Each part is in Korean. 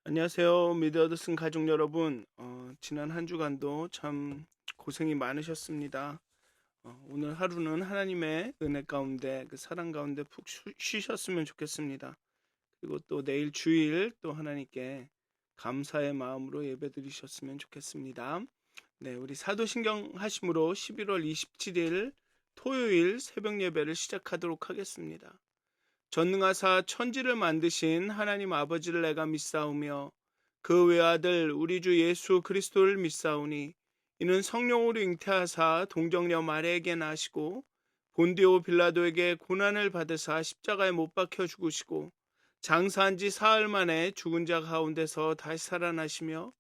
안녕하세요. 미드어드슨 가족 여러분. 지난 한 주간도 참 고생이 많으셨습니다. 오늘 하루는 하나님의 은혜 가운데 그 사랑 가운데 푹 쉬셨으면 좋겠습니다. 그리고 또 내일 주일 또 하나님께 감사의 마음으로 예배드리셨으면 좋겠습니다. 네, 우리 사도신경 하심으로 11월 27일 토요일 새벽 예배를 시작하도록 하겠습니다. 전능하사 천지를 만드신 하나님 아버지를 내가 믿사오며 그 외아들 우리 주 예수 그리스도를 믿사오니 이는 성령으로 잉태하사 동정녀 마리아에게 나시고 본디오 빌라도에게 고난을 받으사 십자가에 못 박혀 죽으시고 장사한 지 사흘 만에 죽은 자 가운데서 다시 살아나시며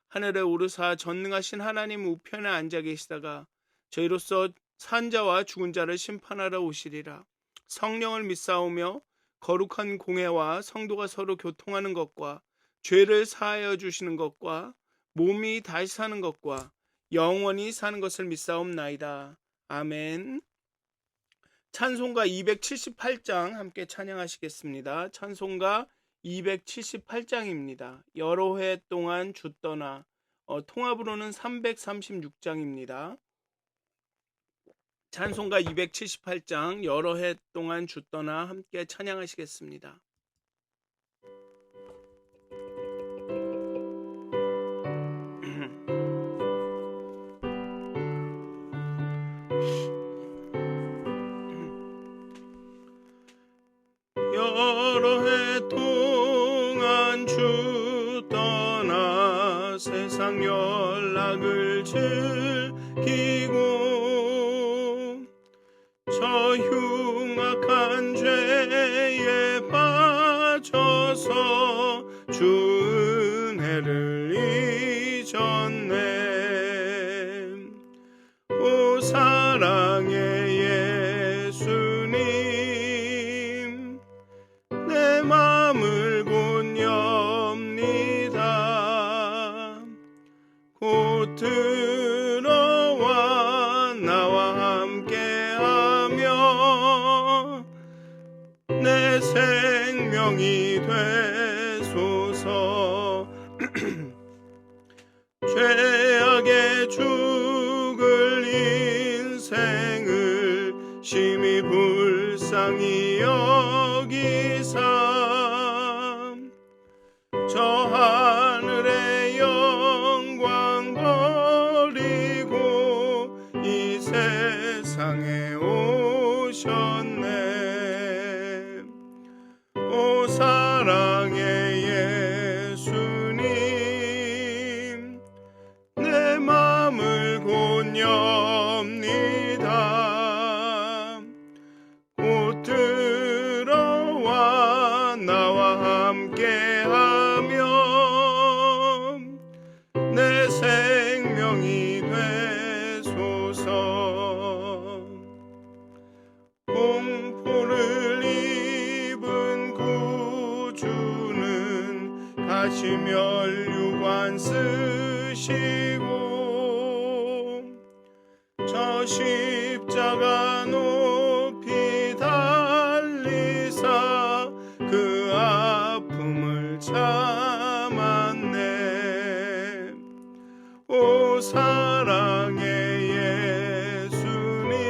하늘에 오르사 전능하신 하나님 우편에 앉아 계시다가 저희로서 산 자와 죽은 자를 심판하러 오시리라. 성령을 믿사오며 거룩한 공회와 성도가 서로 교통하는 것과 죄를 사하여 주시는 것과 몸이 다시 사는 것과 영원히 사는 것을 믿사옵나이다. 아멘. 찬송가 278장 함께 찬양하시겠습니다. 찬송가 278장입니다. 여러 해 동안 주 떠나, 통합으로는 336장입니다. 찬송가 278장 여러 해 동안 주 떠나 함께 찬양하시겠습니다. 여러 해 동안 주 떠나 세상 연락을 즐기고 저 흉악한 죄에 빠져서 주 은혜를 잊었네. 오 사랑의 예수님 내 맘을 곧 엽니다. 곧 들어와 나와 함께하며 내 생명이 되소서. 죄악에 죽을 인생을 심히 불쌍히 여기사 저 하늘의 영광 버리고 이 세상에 오셨네. 오 사랑의 예수님 내 맘을 곧 엽니다. 곧 들어와 나와 함께하며 내 생명이 되소서. 공포를 입은 구주는 가시면류관 쓰시고 저 십자가 높이 달리사 그 아픔을 참았네. 오 사랑의 예수님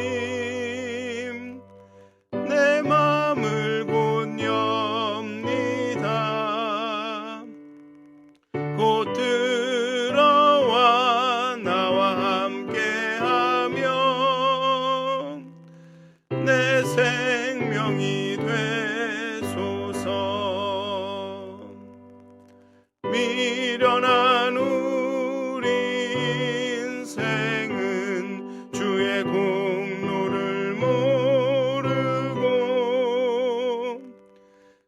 내 맘을 곧 엽니다. 곧 들어와 나와 함께하며 내 생명이 되소서. 미련한 우리 인생은 주의 공로를 모르고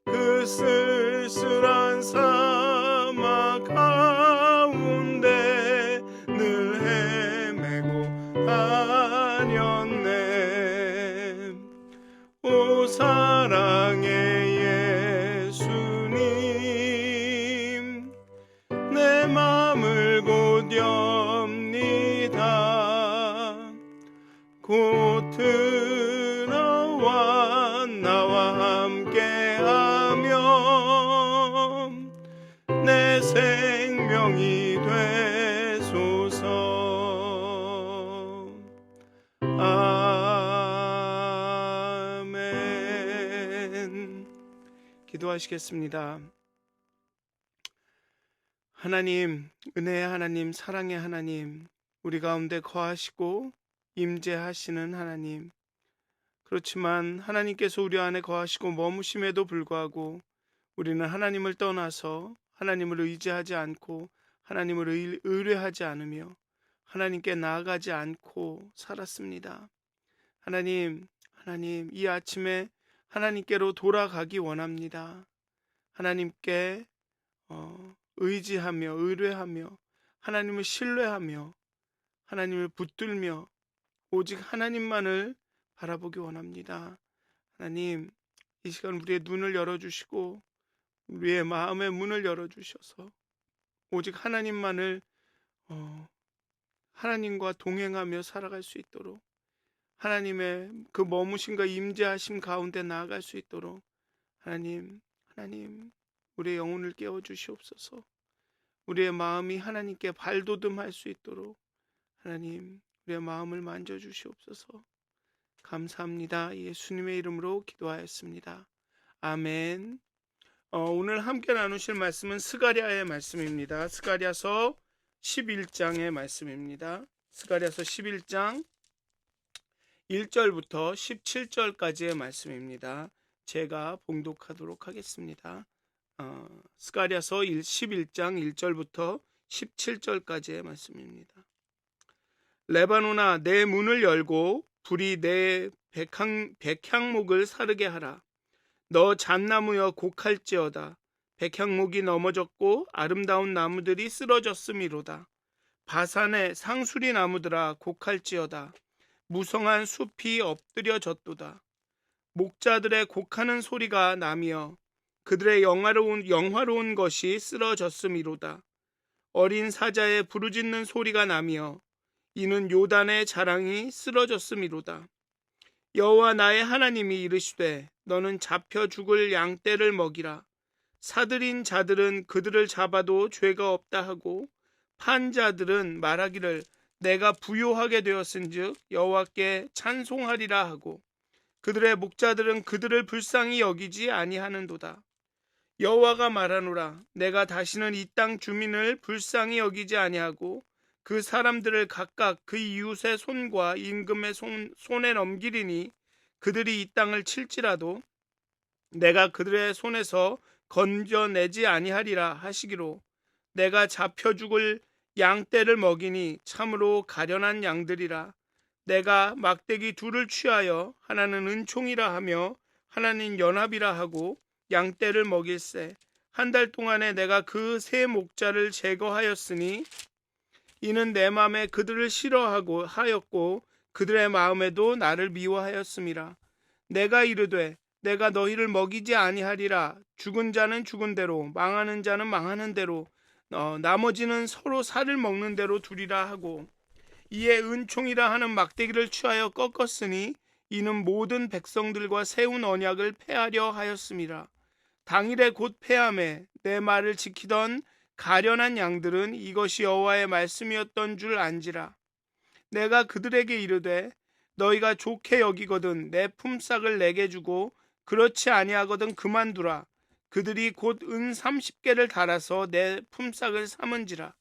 그 쓸쓸한 사막 가운데 늘 헤매고 다녔네. 오 사랑의 예수님 내 맘을 곧 엽니다. 곧 들어와 나와 함께하며 내 기도하시겠습니다. 하나님, 은혜의 하나님, 사랑의 하나님, 우리 가운데 거하시고 임재하시는 하나님. 그렇지만 하나님께서 우리 안에 거하시고 머무심에도 불구하고 우리는 하나님을 떠나서 하나님을 의지하지 않고 하나님을 의뢰하지 않으며 하나님께 나아가지 않고 살았습니다. 하나님, 이 아침에 하나님께로 돌아가기 원합니다. 하나님께 의지하며 의뢰하며 하나님을 신뢰하며 하나님을 붙들며 오직 하나님만을 바라보기 원합니다. 하나님, 이 시간 우리의 눈을 열어주시고 우리의 마음의 문을 열어주셔서 오직 하나님만을 하나님과 동행하며 살아갈 수 있도록 하나님의 그 머무심과 임재하심 가운데 나아갈 수 있도록 하나님 우리의 영혼을 깨워주시옵소서. 우리의 마음이 하나님께 발돋움할 수 있도록 하나님 우리의 마음을 만져주시옵소서. 감사합니다. 예수님의 이름으로 기도하였습니다. 아멘. 오늘 함께 나누실 말씀은 스가랴의 말씀입니다. 스가랴서 11장의 말씀입니다. 스가랴서 11장 1절부터 17절까지의 말씀입니다. 제가 봉독하도록 하겠습니다. 스가랴서 11장 1절부터 17절까지의 말씀입니다. 레바논아, 내 문을 열고 불이 내 백향목을 사르게 하라. 너 잣나무여 곡할지어다. 백향목이 넘어졌고 아름다운 나무들이 쓰러졌음이로다. 바산의 상수리 나무들아 곡할지어다. 무성한 숲이 엎드려졌도다. 목자들의 곡하는 소리가 나며 그들의 영화로운 것이 쓰러졌음이로다. 어린 사자의 부르짖는 소리가 나며 이는 요단의 자랑이 쓰러졌음이로다. 여호와 나의 하나님이 이르시되 너는 잡혀 죽을 양떼를 먹이라. 사들인 자들은 그들을 잡아도 죄가 없다 하고 판자들은 말하기를 내가 부요하게 되었은즉 여호와께 찬송하리라 하고 그들의 목자들은 그들을 불쌍히 여기지 아니하는도다. 여호와가 말하노라. 내가 다시는 이 땅 주민을 불쌍히 여기지 아니하고 그 사람들을 각각 그 이웃의 손과 임금의 손에 넘기리니 그들이 이 땅을 칠지라도 내가 그들의 손에서 건져내지 아니하리라 하시기로 내가 잡혀 죽을 양떼를 먹이니 참으로 가련한 양들이라. 내가 막대기 둘을 취하여 하나는 은총이라 하며 하나는 연합이라 하고 양떼를 먹일세. 한 달 동안에 내가 그 세 목자를 제거하였으니 이는 내 마음에 그들을 싫어하고 하였고 그들의 마음에도 나를 미워하였음이라. 내가 이르되 내가 너희를 먹이지 아니하리라. 죽은 자는 죽은 대로 망하는 자는 망하는 대로 나머지는 서로 살을 먹는 대로 두리라 하고 이에 은총이라 하는 막대기를 취하여 꺾었으니 이는 모든 백성들과 세운 언약을 폐하려 하였음이라. 당일에 곧 폐함에 내 말을 지키던 가련한 양들은 이것이 여호와의 말씀이었던 줄 안지라. 내가 그들에게 이르되 너희가 좋게 여기거든 내 품삯을 내게 주고 그렇지 아니하거든 그만두라. 그들이 곧 은 30개를 달아서 내 품삯을 삼은지라.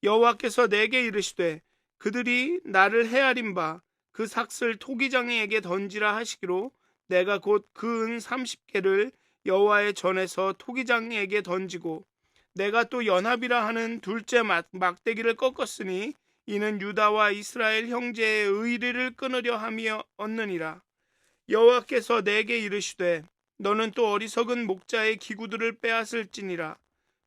여호와께서 내게 이르시되 그들이 나를 헤아린 바 그 삭슬 토기장이에게 던지라 하시기로 내가 곧 그 은 30개를 여호와의 전에서 토기장이에게 던지고 내가 또 연합이라 하는 둘째 막대기를 꺾었으니 이는 유다와 이스라엘 형제의 의리를 끊으려 함이 얻느니라. 여호와께서 내게 이르시되 너는 또 어리석은 목자의 기구들을 빼앗을지니라.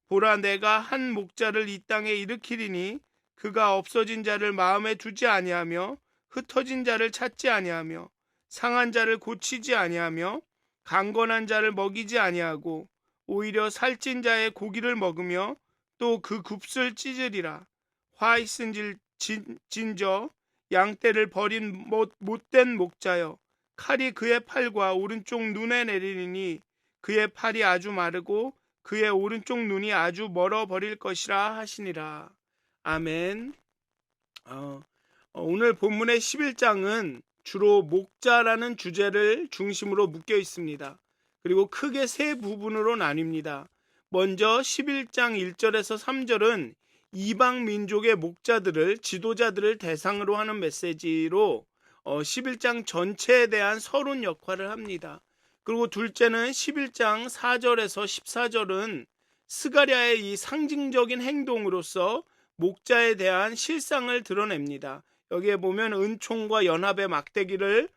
보라, 내가 한 목자를 이 땅에 일으키리니 그가 없어진 자를 마음에 두지 아니하며 흩어진 자를 찾지 아니하며 상한 자를 고치지 아니하며 강건한 자를 먹이지 아니하고 오히려 살찐 자의 고기를 먹으며 또 그 굽슬 찢으리라. 화 있은 진저 양떼를 버린 못된 목자여, 칼이 그의 팔과 오른쪽 눈에 내리니 그의 팔이 아주 마르고 그의 오른쪽 눈이 아주 멀어 버릴 것이라 하시니라. 아멘. 오늘 본문의 11장은 주로 목자라는 주제를 중심으로 묶여 있습니다. 그리고 크게 세 부분으로 나뉩니다. 먼저 11장 1절에서 3절은 이방 민족의 목자들을 지도자들을 대상으로 하는 메시지로 11장 전체에 대한 서론 역할을 합니다. 그리고 둘째는 11장 4절에서 14절은 스가랴의 이 상징적인 행동으로서 목자에 대한 실상을 드러냅니다. 여기에 보면 은총과 연합의 막대기를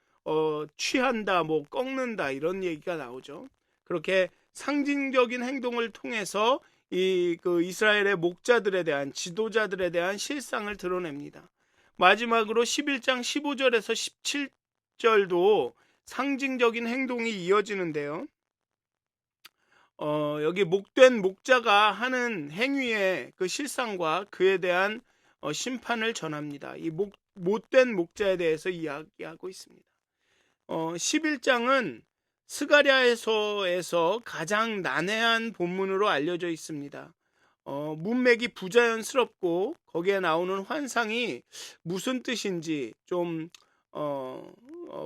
취한다, 꺾는다 이런 얘기가 나오죠. 그렇게 상징적인 행동을 통해서 이스라엘의 목자들에 대한 지도자들에 대한 실상을 드러냅니다. 마지막으로 11장 15절에서 17절도 상징적인 행동이 이어지는데요. 여기 목된 목자가 하는 행위의 그 실상과 그에 대한 심판을 전합니다. 이 못된 목자에 대해서 이야기하고 있습니다. 11장은 스가랴서에서 가장 난해한 본문으로 알려져 있습니다. 문맥이 부자연스럽고 거기에 나오는 환상이 무슨 뜻인지 좀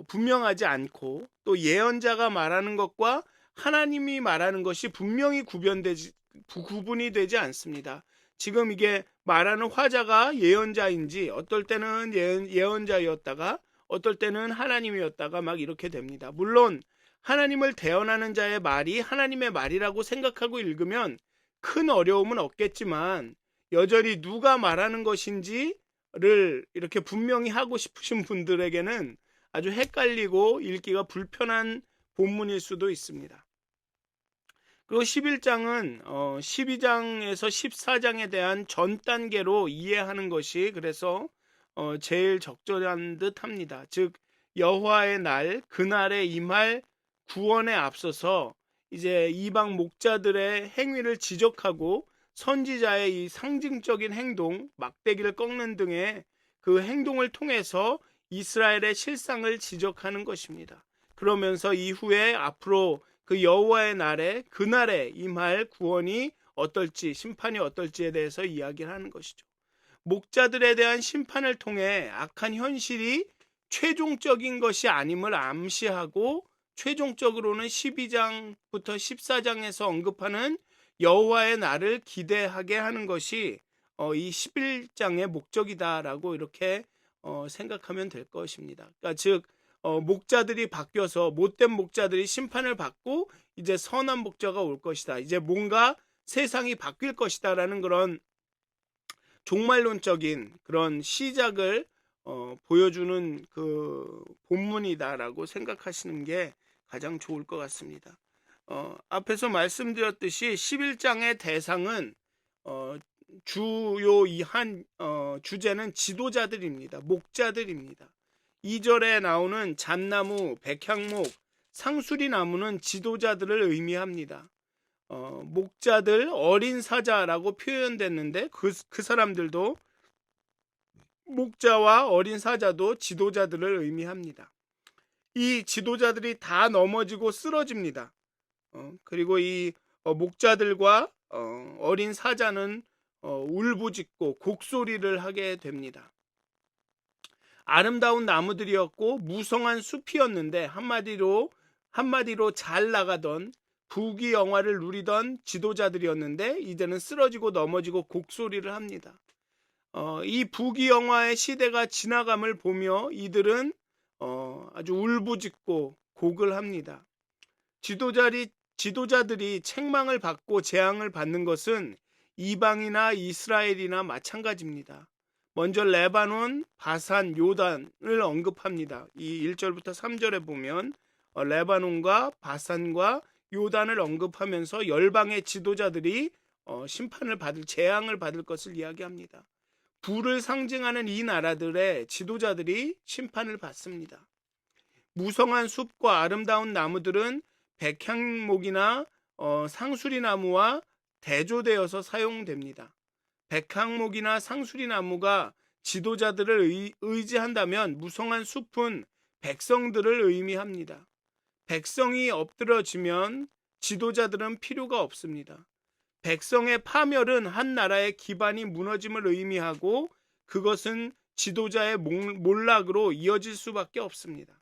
분명하지 않고, 또 예언자가 말하는 것과 하나님이 말하는 것이 분명히 구분이 되지 않습니다. 지금 이게 말하는 화자가 예언자인지, 어떨 때는 예언자였다가 어떨 때는 하나님이었다가 막 이렇게 됩니다. 물론 하나님을 대언하는 자의 말이 하나님의 말이라고 생각하고 읽으면 큰 어려움은 없겠지만, 여전히 누가 말하는 것인지를 이렇게 분명히 하고 싶으신 분들에게는 아주 헷갈리고 읽기가 불편한 본문일 수도 있습니다. 그리고 11장은 12장에서 14장에 대한 전 단계로 이해하는 것이 그래서 제일 적절한 듯 합니다. 즉 여호와의 날, 그날에 임할 구원에 앞서서 이제 이방 목자들의 행위를 지적하고 선지자의 이 상징적인 행동, 막대기를 꺾는 등의 그 행동을 통해서 이스라엘의 실상을 지적하는 것입니다. 그러면서 이후에 앞으로 그 여호와의 날에, 그날에 임할 구원이 어떨지, 심판이 어떨지에 대해서 이야기를 하는 것이죠. 목자들에 대한 심판을 통해 악한 현실이 최종적인 것이 아님을 암시하고, 최종적으로는 12장부터 14장에서 언급하는 여호와의 날을 기대하게 하는 것이 이 11장의 목적이다라고 이렇게 생각하면 될 것입니다. 그러니까 즉 목자들이 바뀌어서 못된 목자들이 심판을 받고 이제 선한 목자가 올 것이다, 이제 뭔가 세상이 바뀔 것이다라는 그런 종말론적인 그런 시작을 보여주는 그 본문이다라고 생각하시는 게 가장 좋을 것 같습니다. 앞에서 말씀드렸듯이 11장의 대상은 주요 주제는 지도자들입니다. 목자들입니다. 2절에 나오는 잣나무, 백향목, 상수리나무는 지도자들을 의미합니다. 목자들, 어린 사자라고 표현됐는데 그 사람들도, 목자와 어린 사자도 지도자들을 의미합니다. 이 지도자들이 다 넘어지고 쓰러집니다. 그리고 이 목자들과 어린 사자는 울부짖고 곡소리를 하게 됩니다. 아름다운 나무들이었고 무성한 숲이었는데 한마디로 잘 나가던 부귀영화를 누리던 지도자들이었는데 이제는 쓰러지고 넘어지고 곡소리를 합니다. 이 부귀영화의 시대가 지나감을 보며 이들은 아주 울부짖고 곡을 합니다. 지도자들이 책망을 받고 재앙을 받는 것은 이방이나 이스라엘이나 마찬가지입니다. 먼저 레바논, 바산, 요단을 언급합니다. 이 1절부터 3절에 보면 레바논과 바산과 요단을 언급하면서 열방의 지도자들이 심판을 받을, 재앙을 받을 것을 이야기합니다. 불을 상징하는 이 나라들의 지도자들이 심판을 받습니다. 무성한 숲과 아름다운 나무들은 백향목이나 상수리나무와 대조되어서 사용됩니다. 백향목이나 상수리나무가 지도자들을 의지한다면 무성한 숲은 백성들을 의미합니다. 백성이 엎드러지면 지도자들은 필요가 없습니다. 백성의 파멸은 한 나라의 기반이 무너짐을 의미하고 그것은 지도자의 몰락으로 이어질 수밖에 없습니다.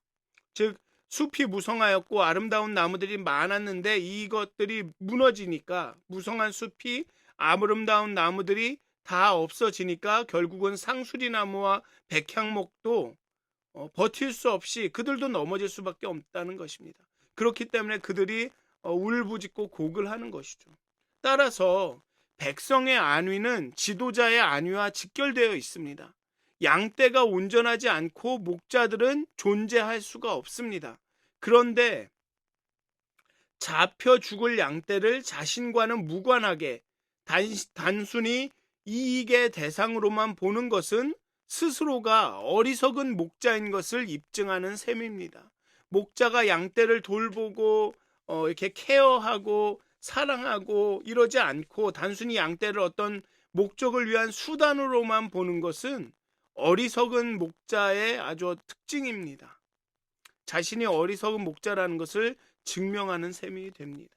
즉 숲이 무성하였고 아름다운 나무들이 많았는데 이것들이 무너지니까, 무성한 숲이 아름다운 나무들이 다 없어지니까 결국은 상수리나무와 백향목도 버틸 수 없이 그들도 넘어질 수밖에 없다는 것입니다. 그렇기 때문에 그들이 울부짖고 곡을 하는 것이죠. 따라서 백성의 안위는 지도자의 안위와 직결되어 있습니다. 양떼가 온전하지 않고 목자들은 존재할 수가 없습니다. 그런데 잡혀 죽을 양떼를 자신과는 무관하게 단순히 이익의 대상으로만 보는 것은 스스로가 어리석은 목자인 것을 입증하는 셈입니다. 목자가 양떼를 돌보고 이렇게 케어하고 사랑하고 이러지 않고 단순히 양떼를 어떤 목적을 위한 수단으로만 보는 것은 어리석은 목자의 아주 특징입니다. 자신이 어리석은 목자라는 것을 증명하는 셈이 됩니다.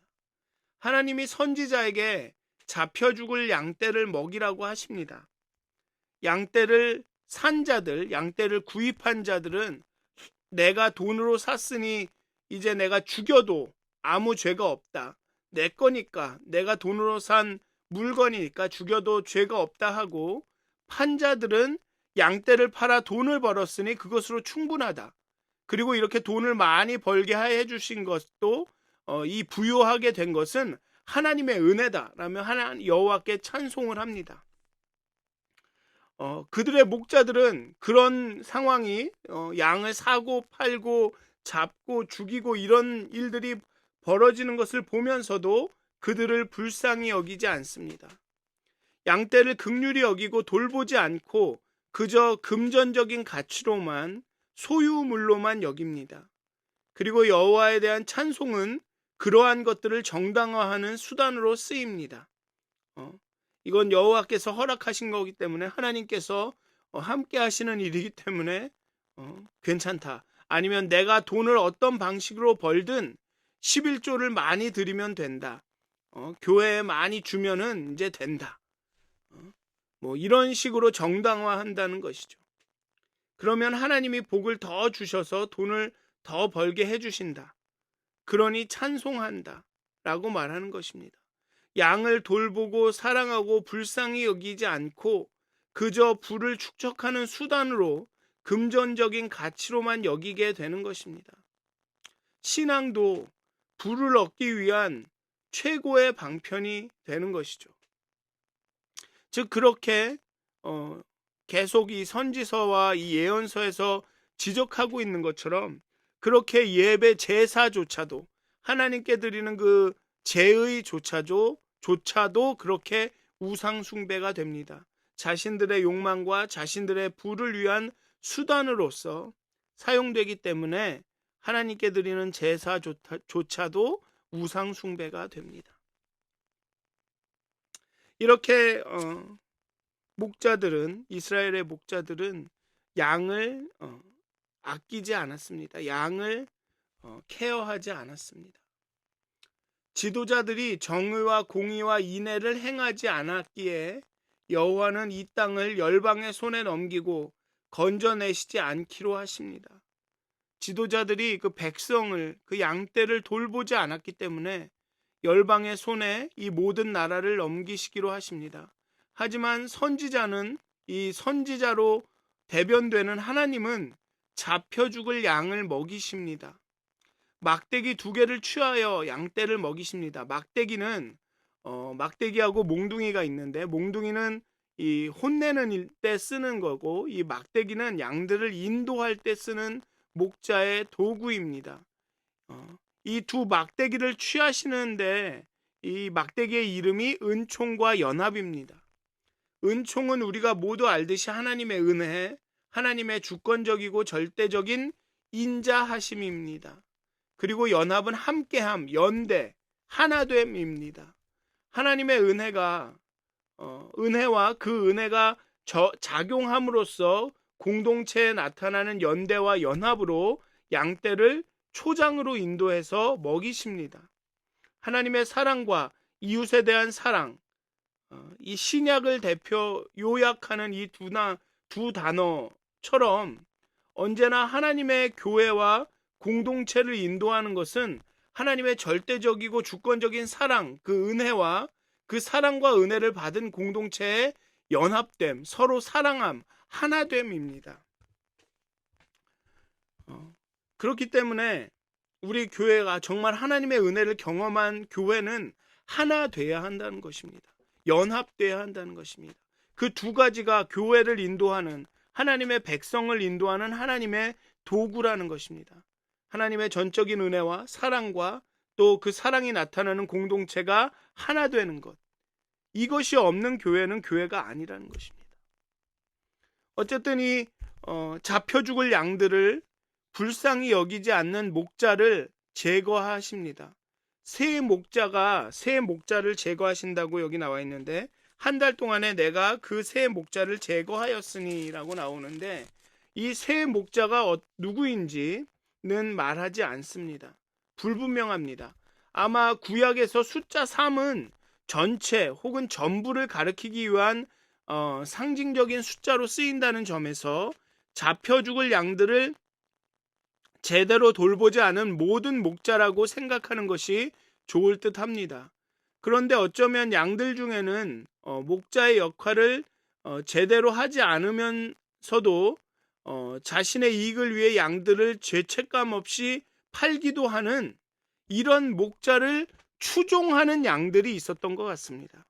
하나님이 선지자에게 잡혀 죽을 양떼를 먹이라고 하십니다. 양떼를 산 자들, 양떼를 구입한 자들은 내가 돈으로 샀으니 이제 내가 죽여도 아무 죄가 없다. 내 거니까, 내가 돈으로 산 물건이니까 죽여도 죄가 없다 하고, 판 자들은 양떼를 팔아 돈을 벌었으니 그것으로 충분하다. 그리고 이렇게 돈을 많이 벌게 해 주신 것도 이 부유하게 된 것은 하나님의 은혜다라며 하나님 여호와께 찬송을 합니다. 그들의 목자들은 그런 상황이 양을 사고 팔고 잡고 죽이고 이런 일들이 벌어지는 것을 보면서도 그들을 불쌍히 여기지 않습니다. 양떼를 긍휼히 여기고 돌보지 않고 그저 금전적인 가치로만, 소유물로만 여깁니다. 그리고 여호와에 대한 찬송은 그러한 것들을 정당화하는 수단으로 쓰입니다. 이건 여호와께서 허락하신 거기 때문에, 하나님께서 함께 하시는 일이기 때문에 괜찮다. 아니면 내가 돈을 어떤 방식으로 벌든 11조를 많이 드리면 된다. 교회에 많이 주면은 이제 된다. 뭐 이런 식으로 정당화한다는 것이죠. 그러면 하나님이 복을 더 주셔서 돈을 더 벌게 해주신다. 그러니 찬송한다 라고 말하는 것입니다. 양을 돌보고 사랑하고 불쌍히 여기지 않고 그저 부를 축적하는 수단으로, 금전적인 가치로만 여기게 되는 것입니다. 신앙도 부를 얻기 위한 최고의 방편이 되는 것이죠. 즉 그렇게 계속 이 선지서와 이 예언서에서 지적하고 있는 것처럼, 그렇게 예배 제사조차도, 하나님께 드리는 그 제의조차도 그렇게 우상 숭배가 됩니다. 자신들의 욕망과 자신들의 부를 위한 수단으로서 사용되기 때문에 하나님께 드리는 제사조차도 우상 숭배가 됩니다. 이렇게 목자들은, 이스라엘의 목자들은 양을 아끼지 않았습니다. 양을 케어하지 않았습니다. 지도자들이 정의와 공의와 인애를 행하지 않았기에 여호와는 이 땅을 열방의 손에 넘기고 건져내시지 않기로 하십니다. 지도자들이 그 백성을, 그 양떼를 돌보지 않았기 때문에 열방의 손에 이 모든 나라를 넘기시기로 하십니다. 하지만 선지자는, 이 선지자로 대변되는 하나님은 잡혀 죽을 양을 먹이십니다. 막대기 2개를 취하여 양떼를 먹이십니다. 막대기는 막대기하고 몽둥이가 있는데, 몽둥이는 이 혼내는 때 쓰는 거고, 이 막대기는 양들을 인도할 때 쓰는 목자의 도구입니다. 이 두 막대기를 취하시는데, 이 막대기의 이름이 은총과 연합입니다. 은총은 우리가 모두 알듯이 하나님의 은혜, 하나님의 주권적이고 절대적인 인자하심입니다. 그리고 연합은 함께함, 연대, 하나됨입니다. 하나님의 은혜가 은혜와 그 은혜가 작용함으로써 공동체에 나타나는 연대와 연합으로 양떼를 초장으로 인도해서 먹이십니다. 하나님의 사랑과 이웃에 대한 사랑, 이 신약을 대표 요약하는 이 두 단어처럼 언제나 하나님의 교회와 공동체를 인도하는 것은 하나님의 절대적이고 주권적인 사랑, 그 은혜와 그 사랑과 은혜를 받은 공동체의 연합됨, 서로 사랑함, 하나됨입니다. 그렇기 때문에 우리 교회가 정말 하나님의 은혜를 경험한 교회는 하나 돼야 한다는 것입니다. 연합돼야 한다는 것입니다. 그 두 가지가 교회를 인도하는, 하나님의 백성을 인도하는 하나님의 도구라는 것입니다. 하나님의 전적인 은혜와 사랑과 또 그 사랑이 나타나는 공동체가 하나 되는 것, 이것이 없는 교회는 교회가 아니라는 것입니다. 어쨌든 이 잡혀 죽을 양들을 불쌍히 여기지 않는 목자를 제거하십니다. 새 목자를 제거하신다고 여기 나와 있는데, 한 달 동안에 내가 그 새 목자를 제거하였으니 라고 나오는데, 이 새 목자가 누구인지는 말하지 않습니다. 불분명합니다. 아마 구약에서 숫자 3은 전체 혹은 전부를 가리키기 위한 상징적인 숫자로 쓰인다는 점에서 잡혀 죽을 양들을 제대로 돌보지 않은 모든 목자라고 생각하는 것이 좋을 듯 합니다. 그런데 어쩌면 양들 중에는 목자의 역할을 제대로 하지 않으면서도 자신의 이익을 위해 양들을 죄책감 없이 팔기도 하는 이런 목자를 추종하는 양들이 있었던 것 같습니다.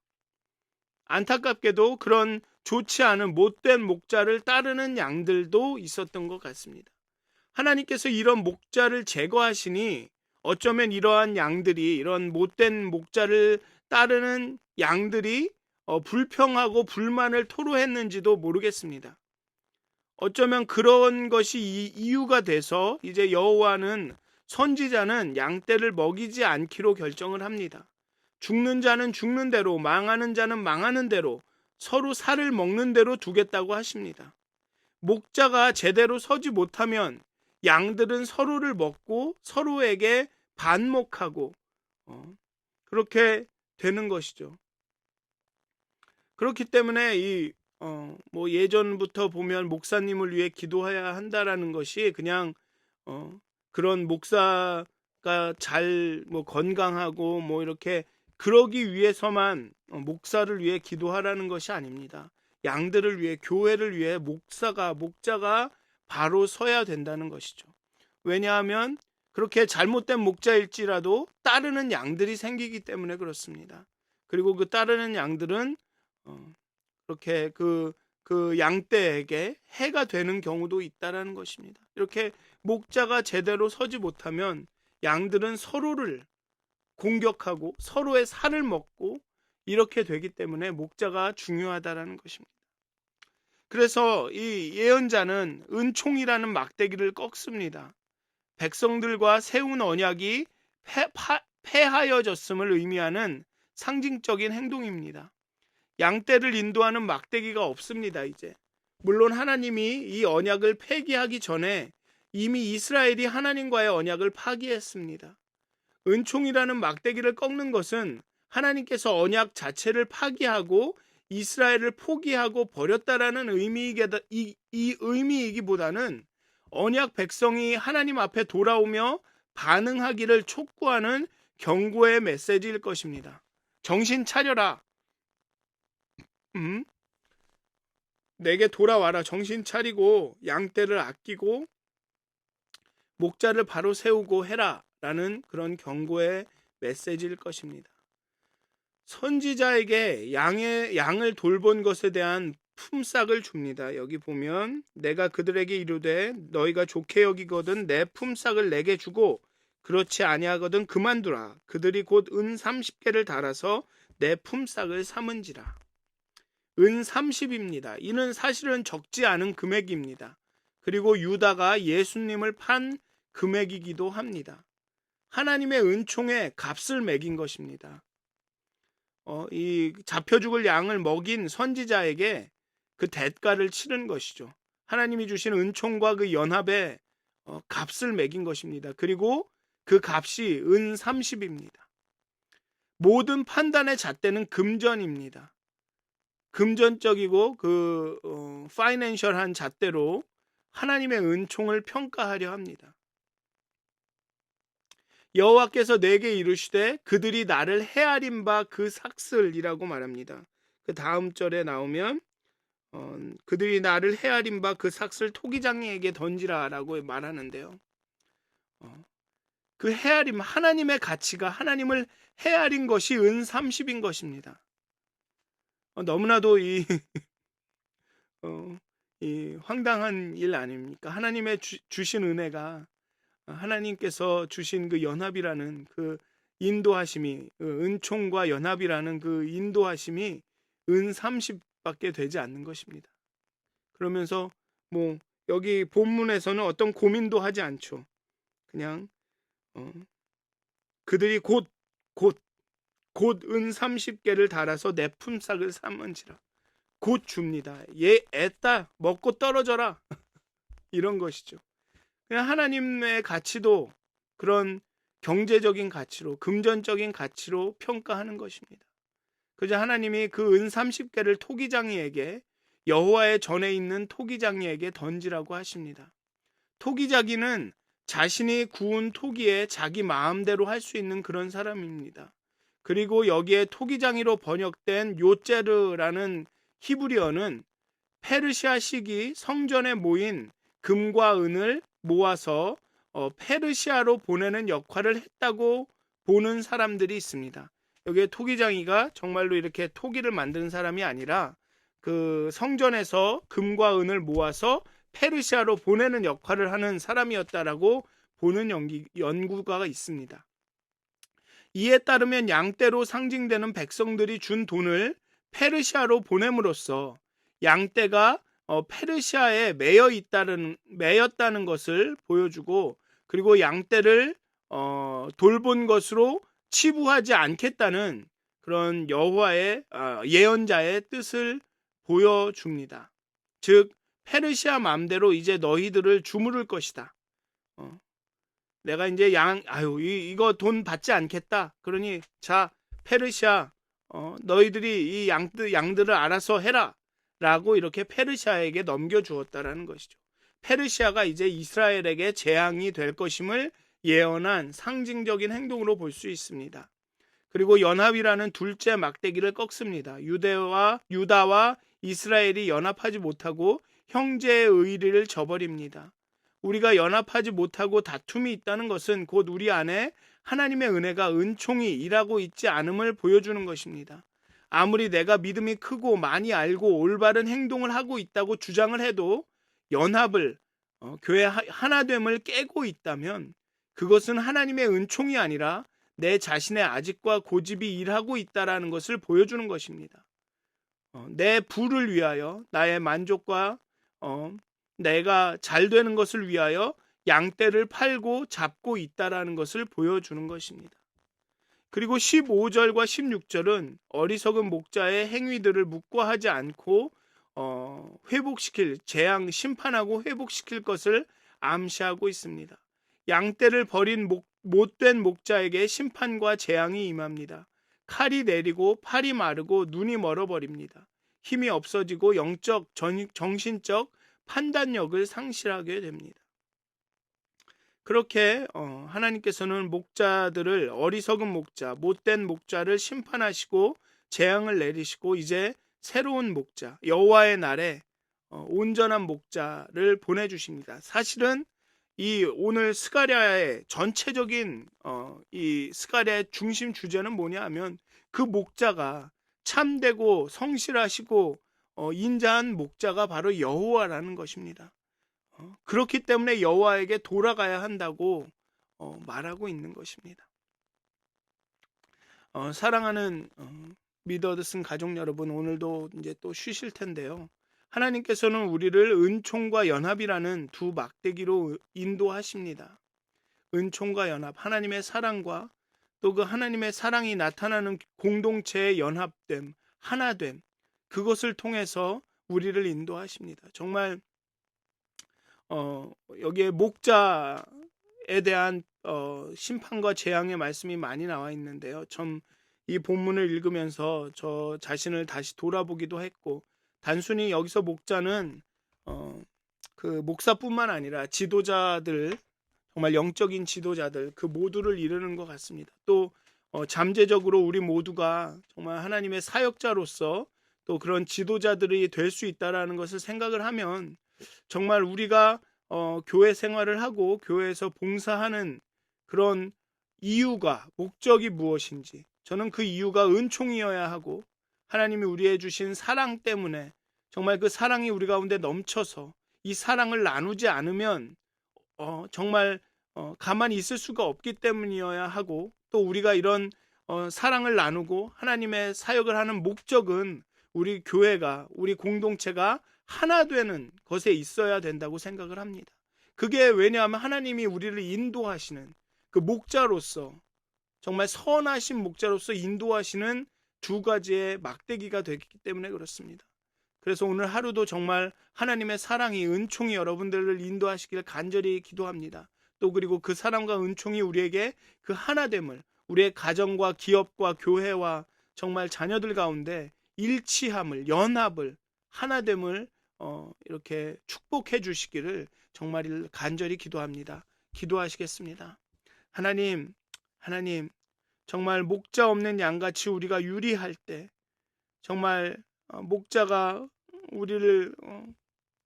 안타깝게도 그런 좋지 않은 못된 목자를 따르는 양들도 있었던 것 같습니다. 하나님께서 이런 목자를 제거하시니 어쩌면 이러한 양들이, 이런 못된 목자를 따르는 양들이 불평하고 불만을 토로했는지도 모르겠습니다. 어쩌면 그런 것이 이유가 돼서 이제 여호와는, 선지자는 양떼를 먹이지 않기로 결정을 합니다. 죽는 자는 죽는 대로, 망하는 자는 망하는 대로, 서로 살을 먹는 대로 두겠다고 하십니다. 목자가 제대로 서지 못하면 양들은 서로를 먹고 서로에게 반목하고 그렇게 되는 것이죠. 그렇기 때문에 뭐 예전부터 보면 목사님을 위해 기도해야 한다라는 것이 그냥 그런 목사가 잘 뭐 건강하고 뭐 이렇게 그러기 위해서만 목사를 위해 기도하라는 것이 아닙니다. 양들을 위해, 교회를 위해 목자가 바로 서야 된다는 것이죠. 왜냐하면 그렇게 잘못된 목자일지라도 따르는 양들이 생기기 때문에 그렇습니다. 그리고 그 따르는 양들은 그렇게 그 양떼에게 해가 되는 경우도 있다라는 것입니다. 이렇게 목자가 제대로 서지 못하면 양들은 서로를 공격하고 서로의 살을 먹고 이렇게 되기 때문에 목자가 중요하다라는 것입니다. 그래서 이 예언자는 은총이라는 막대기를 꺾습니다. 백성들과 세운 언약이 폐하여졌음을 의미하는 상징적인 행동입니다. 양떼를 인도하는 막대기가 없습니다. 이제 물론 하나님이 이 언약을 폐기하기 전에 이미 이스라엘이 하나님과의 언약을 파기했습니다. 은총이라는 막대기를 꺾는 것은 하나님께서 언약 자체를 파기하고 이스라엘을 포기하고 버렸다라는 의미이기보다는 언약 백성이 하나님 앞에 돌아오며 반응하기를 촉구하는 경고의 메시지일 것입니다. 정신 차려라. 내게 돌아와라. 정신 차리고 양떼를 아끼고 목자를 바로 세우고 해라 라는 그런 경고의 메시지일 것입니다. 선지자에게 양을 돌본 것에 대한 품삯을 줍니다. 여기 보면 내가 그들에게 이르되 너희가 좋게 여기거든 내 품삯을 내게 주고 그렇지 아니하거든 그만두라. 그들이 곧 은 30개를 달아서 내 품삯을 삼은지라. 은 30입니다. 이는 사실은 적지 않은 금액입니다. 그리고 유다가 예수님을 판 금액이기도 합니다. 하나님의 은총에 값을 매긴 것입니다. 이 잡혀 죽을 양을 먹인 선지자에게 그 대가를 치른 것이죠. 하나님이 주신 은총과 그 연합에 값을 매긴 것입니다. 그리고 그 값이 은 30입니다. 모든 판단의 잣대는 금전입니다. 금전적이고 파이낸셜한 잣대로 하나님의 은총을 평가하려 합니다. 여호와께서 내게 이르시되 그들이 나를 헤아린 바 그 삭슬이라고 말합니다. 그 다음 절에 나오면 그들이 나를 헤아린 바 그 삭슬 토기장이에게 던지라라고 말하는데요. 그 헤아림, 하나님의 가치가 하나님을 헤아린 것이 은 30인 것입니다. 너무나도 이 황당한 일 아닙니까? 하나님의 주신 은혜가, 하나님께서 주신 그 연합이라는 그 인도하심이, 은총과 연합이라는 그 인도하심이 은 30밖에 되지 않는 것입니다. 그러면서 뭐 여기 본문에서는 어떤 고민도 하지 않죠. 그냥 그들이 곧 은 30개를 달아서 내 품삯을 삼은지라. 곧 줍니다. 얘 애따 먹고 떨어져라. 이런 것이죠. 그냥 하나님의 가치도 그런 경제적인 가치로, 금전적인 가치로 평가하는 것입니다. 그저 하나님이 그 은 30개를 토기장이에게, 여호와의 전에 있는 토기장이에게 던지라고 하십니다. 토기장이는 자신이 구운 토기에 자기 마음대로 할 수 있는 그런 사람입니다. 그리고 여기에 토기장이로 번역된 요제르라는 히브리어는 페르시아 시기 성전에 모인 금과 은을 모아서 페르시아로 보내는 역할을 했다고 보는 사람들이 있습니다. 여기에 토기장이가 정말로 이렇게 토기를 만드는 사람이 아니라 그 성전에서 금과 은을 모아서 페르시아로 보내는 역할을 하는 사람이었다라고 보는 연구가 있습니다. 이에 따르면 양떼로 상징되는 백성들이 준 돈을 페르시아로 보냄으로써 양떼가 페르시아에 매였다는 것을 보여주고, 그리고 양떼를 돌본 것으로 치부하지 않겠다는 그런 여호와의 예언자의 뜻을 보여줍니다. 즉 페르시아 맘대로 이제 너희들을 주무를 것이다. 내가 이제 이거 돈 받지 않겠다. 그러니 자 페르시아 너희들이 이 양들을 알아서 해라 라고 이렇게 페르시아에게 넘겨주었다라는 것이죠. 페르시아가 이제 이스라엘에게 재앙이 될 것임을 예언한 상징적인 행동으로 볼 수 있습니다. 그리고 연합이라는 둘째 막대기를 꺾습니다. 유다와 이스라엘이 연합하지 못하고 형제의 의리를 저버립니다. 우리가 연합하지 못하고 다툼이 있다는 것은 곧 우리 안에 하나님의 은혜가 은총이 일하고 있지 않음을 보여주는 것입니다. 아무리 내가 믿음이 크고 많이 알고 올바른 행동을 하고 있다고 주장을 해도 연합을, 교회 하나됨을 깨고 있다면 그것은 하나님의 은총이 아니라 내 자신의 아집과 고집이 일하고 있다라는 것을 보여주는 것입니다. 내 부를 위하여, 나의 만족과 내가 잘 되는 것을 위하여 양떼를 팔고 잡고 있다라는 것을 보여주는 것입니다. 그리고 15절과 16절은 어리석은 목자의 행위들을 묵과하지 않고 재앙 심판하고 회복시킬 것을 암시하고 있습니다. 양떼를 버린 못된 목자에게 심판과 재앙이 임합니다. 칼이 내리고 팔이 마르고 눈이 멀어버립니다. 힘이 없어지고 영적, 정신적 판단력을 상실하게 됩니다. 그렇게 하나님께서는 목자들을, 어리석은 목자, 못된 목자를 심판하시고 재앙을 내리시고 이제 새로운 목자, 여호와의 날에 온전한 목자를 보내주십니다. 사실은 이 오늘 스가랴의 전체적인 이 스가랴의 중심 주제는 뭐냐 하면 그 목자가 참되고 성실하시고 인자한 목자가 바로 여호와라는 것입니다. 그렇기 때문에 여호와에게 돌아가야 한다고 말하고 있는 것입니다. 사랑하는 미더드슨 가족 여러분, 오늘도 이제 또 쉬실 텐데요. 하나님께서는 우리를 은총과 연합이라는 두 막대기로 인도하십니다. 은총과 연합, 하나님의 사랑과 또 그 하나님의 사랑이 나타나는 공동체의 연합됨, 하나됨, 그것을 통해서 우리를 인도하십니다. 정말 여기에 목자에 대한 심판과 재앙의 말씀이 많이 나와 있는데요. 참 이 본문을 읽으면서 저 자신을 다시 돌아보기도 했고, 단순히 여기서 목자는 그 목사뿐만 아니라 지도자들, 정말 영적인 지도자들 그 모두를 이루는 것 같습니다. 또 잠재적으로 우리 모두가 정말 하나님의 사역자로서 또 그런 지도자들이 될 수 있다라는 것을 생각을 하면 정말 우리가 교회 생활을 하고 교회에서 봉사하는 그런 이유가 목적이 무엇인지, 저는 그 이유가 은총이어야 하고 하나님이 우리에 주신 사랑 때문에 정말 그 사랑이 우리 가운데 넘쳐서 이 사랑을 나누지 않으면 정말 가만히 있을 수가 없기 때문이어야 하고, 또 우리가 이런 사랑을 나누고 하나님의 사역을 하는 목적은 우리 교회가, 우리 공동체가 하나 되는 것에 있어야 된다고 생각을 합니다. 그게 왜냐하면 하나님이 우리를 인도하시는 그 목자로서, 정말 선하신 목자로서 인도하시는 두 가지의 막대기가 되기 때문에 그렇습니다. 그래서 오늘 하루도 정말 하나님의 사랑이, 은총이 여러분들을 인도하시길 간절히 기도합니다. 또 그리고 그 사랑과 은총이 우리에게 그 하나됨을, 우리의 가정과 기업과 교회와 정말 자녀들 가운데 일치함을, 연합을, 하나됨을 이렇게 축복해 주시기를 정말 간절히 기도합니다. 기도하시겠습니다. 하나님, 정말 목자 없는 양같이 우리가 유리할 때, 정말 목자가 우리를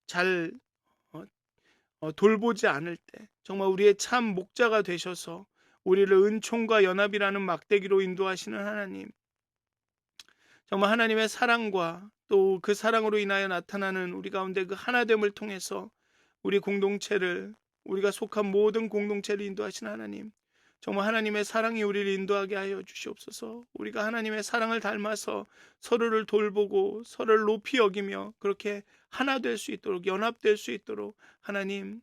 잘 돌보지 않을 때, 정말 우리의 참 목자가 되셔서 우리를 은총과 연합이라는 막대기로 인도하시는 하나님, 정말 하나님의 사랑과 또 그 사랑으로 인하여 나타나는 우리 가운데 그 하나됨을 통해서 우리 공동체를, 우리가 속한 모든 공동체를 인도하시는 하나님, 정말 하나님의 사랑이 우리를 인도하게 하여 주시옵소서. 우리가 하나님의 사랑을 닮아서 서로를 돌보고 서로를 높이 여기며 그렇게 하나 될 수 있도록, 연합될 수 있도록 하나님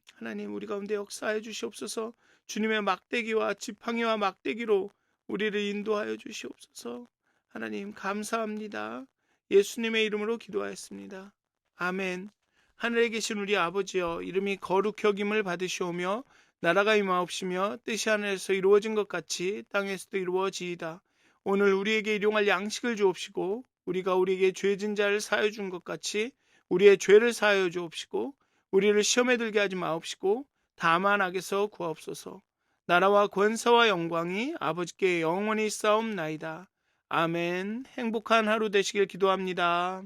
우리 가운데 역사해 주시옵소서. 주님의 막대기와 지팡이와 막대기로 우리를 인도하여 주시옵소서. 하나님 감사합니다. 예수님의 이름으로 기도하였습니다. 아멘. 하늘에 계신 우리 아버지여, 이름이 거룩히 여김을 받으시오며 나라가 임하옵시며 뜻이 하늘에서 이루어진 것 같이 땅에서도 이루어지이다. 오늘 우리에게 일용할 양식을 주옵시고 우리가 우리에게 죄진 자를 사하여 준 것 같이 우리의 죄를 사하여 주옵시고 우리를 시험에 들게 하지 마옵시고 다만 악에서 구하옵소서. 나라와 권세와 영광이 아버지께 영원히 있사옵나이다. 아멘. 행복한 하루 되시길 기도합니다.